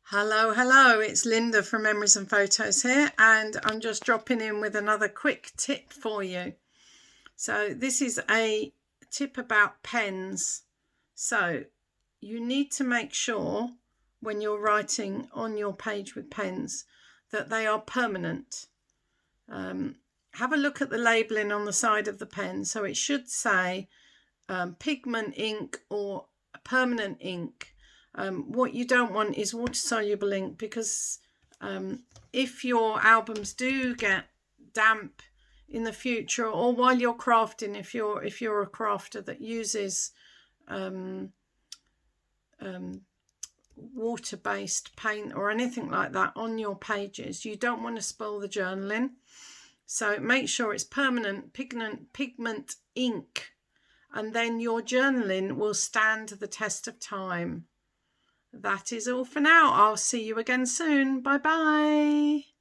Hello, it's Linda from Memories and Photos here, and I'm just dropping in with another quick tip for you. So this is a tip about pens. So you need to make sure when you're writing on your page with pens that they are permanent. Have a look at the labelling on the side of the pen. So it should say pigment ink or permanent ink. What you don't want is water-soluble ink, because if your albums do get damp in the future, or while you're crafting, if you're a crafter that uses water-based paint or anything like that on your pages, you don't want to spoil the journaling. So make sure it's permanent pigment ink, and then your journaling will stand the test of time. That is all for now. I'll see you again soon. Bye bye.